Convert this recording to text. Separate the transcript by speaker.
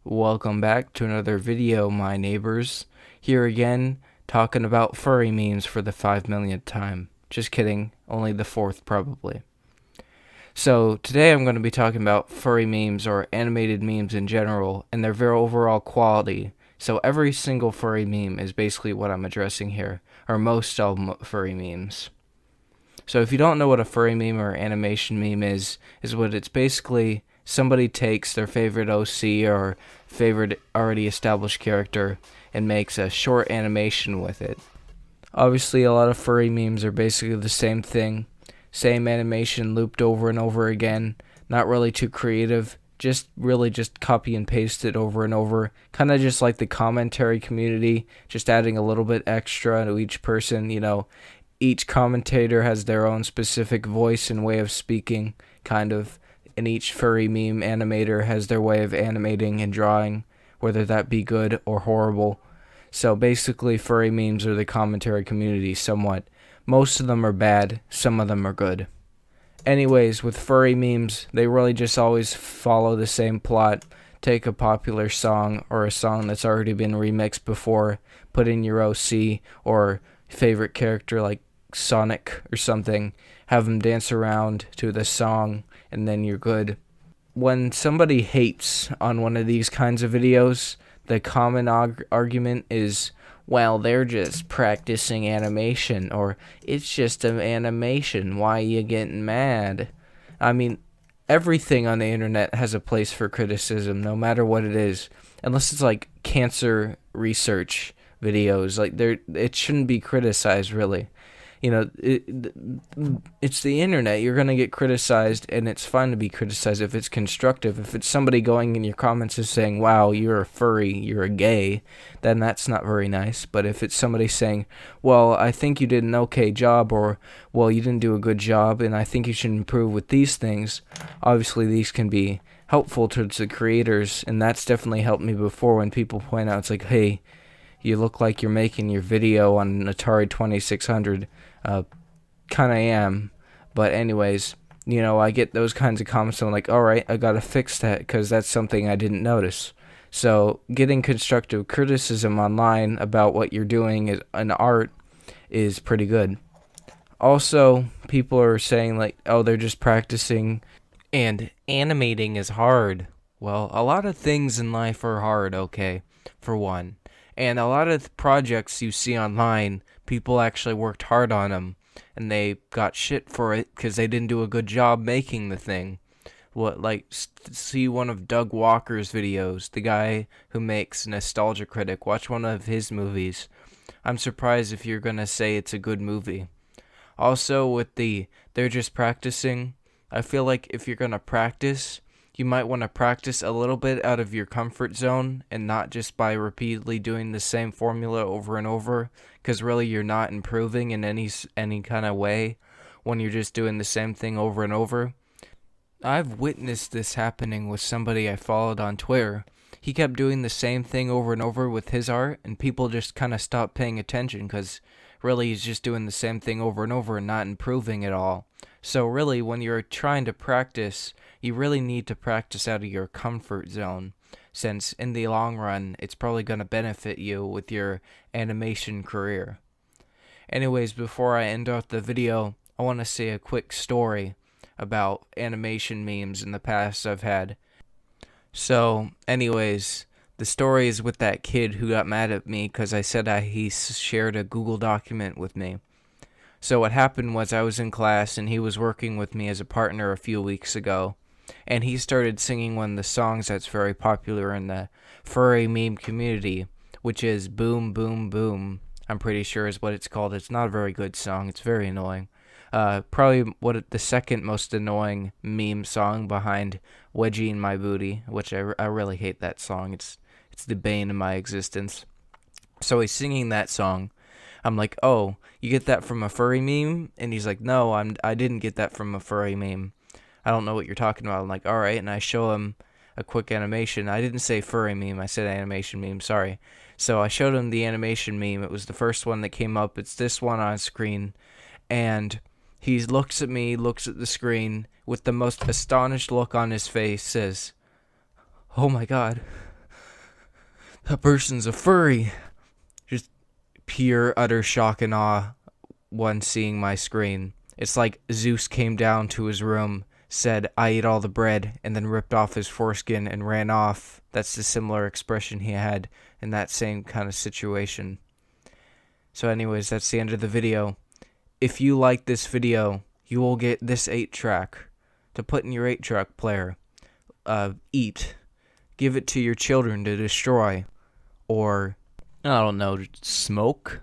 Speaker 1: Welcome back to another video, my neighbors. Here again, talking about furry memes for the 5 millionth time. Just kidding, only the fourth probably. So today I'm going to be talking about furry memes or animated memes in general and their very overall quality. So every single furry meme is basically what I'm addressing here, or most furry memes. So if you don't know what a furry meme or animation meme is what it's basically somebody takes their favorite OC or favorite already established character and makes a short animation with it. Obviously, a lot of furry memes are basically the same thing, same animation looped over and over again, not really too creative, just copy and paste it over and over, kind of just like the commentary community, just adding a little bit extra to each person, each commentator has their own specific voice and way of speaking, kind of, and each furry meme animator has their way of animating and drawing, whether that be good or horrible. So basically, furry memes are the commentary community somewhat. Most of them are bad, some of them are good. Anyways, with furry memes, they really just always follow the same plot. Take a popular song or a song that's already been remixed before, put in your OC or favorite character like Sonic or something, have them dance around to the song, and then you're good. When somebody hates on one of these kinds of videos, the common argument is, well, they're just practicing animation, or it's just an animation, why are you getting mad? I mean, everything on the internet has a place for criticism, no matter what it is, unless it's like cancer research videos. Like, it shouldn't be criticized, really. It's the internet. You're going to get criticized, and it's fine to be criticized if it's constructive. If it's somebody going in your comments and saying, wow, you're a furry, you're a gay, then that's not very nice. But if it's somebody saying, well, I think you did an okay job, or, well, you didn't do a good job, and I think you should improve with these things, obviously these can be helpful towards the creators, and that's definitely helped me before when people point out, it's like, hey, you look like you're making your video on an Atari 2600. Kind of am. But anyways, I get those kinds of comments. I'm like, alright, I gotta fix that because that's something I didn't notice. So getting constructive criticism online about what you're doing in art is pretty good. Also, people are saying like, oh, they're just practicing and animating is hard. Well, a lot of things in life are hard, okay, for one. And a lot of projects you see online, people actually worked hard on them, and they got shit for it because they didn't do a good job making the thing. See one of Doug Walker's videos, the guy who makes Nostalgia Critic. Watch one of his movies. I'm surprised if you're gonna say it's a good movie. Also, with they're just practicing, I feel like if you're gonna practice, you might want to practice a little bit out of your comfort zone and not just by repeatedly doing the same formula over and over, because really you're not improving in any kind of way when you're just doing the same thing over and over. I've witnessed this happening with somebody I followed on Twitter. He kept doing the same thing over and over with his art, and people just kind of stopped paying attention because really he's just doing the same thing over and over and not improving at all. So really, when you're trying to practice, you really need to practice out of your comfort zone, since in the long run, it's probably going to benefit you with your animation career. Anyways, before I end off the video, I want to say a quick story about animation memes in the past I've had. So, anyways, the story is with that kid who got mad at me because I said he shared a Google document with me. So what happened was I was in class and he was working with me as a partner a few weeks ago, and he started singing one of the songs that's very popular in the furry meme community, which is Boom Boom Boom. I'm pretty sure is what it's called. It's not a very good song. It's very annoying. Probably the second most annoying meme song behind Wedgie in My Booty, which I really hate that song. It's the bane of my existence. So he's singing that song. I'm like, oh, you get that from a furry meme? And he's like, no, I didn't get that from a furry meme. I don't know what you're talking about. I'm like, alright, and I show him a quick animation. I didn't say furry meme, I said animation meme, sorry. So I showed him the animation meme. It was the first one that came up. It's this one on screen. And he looks at me, looks at the screen, with the most astonished look on his face, says, oh my god, a person's a furry. Just pure, utter shock and awe when seeing my screen. It's like Zeus came down to his room, said, "I eat all the bread," and then ripped off his foreskin and ran off. That's the similar expression he had in that same kind of situation. So anyways, that's the end of the video. If you like this video, you will get this 8-track to put in your 8-track player. Eat. Give it to your children to destroy. Or, I don't know, smoke?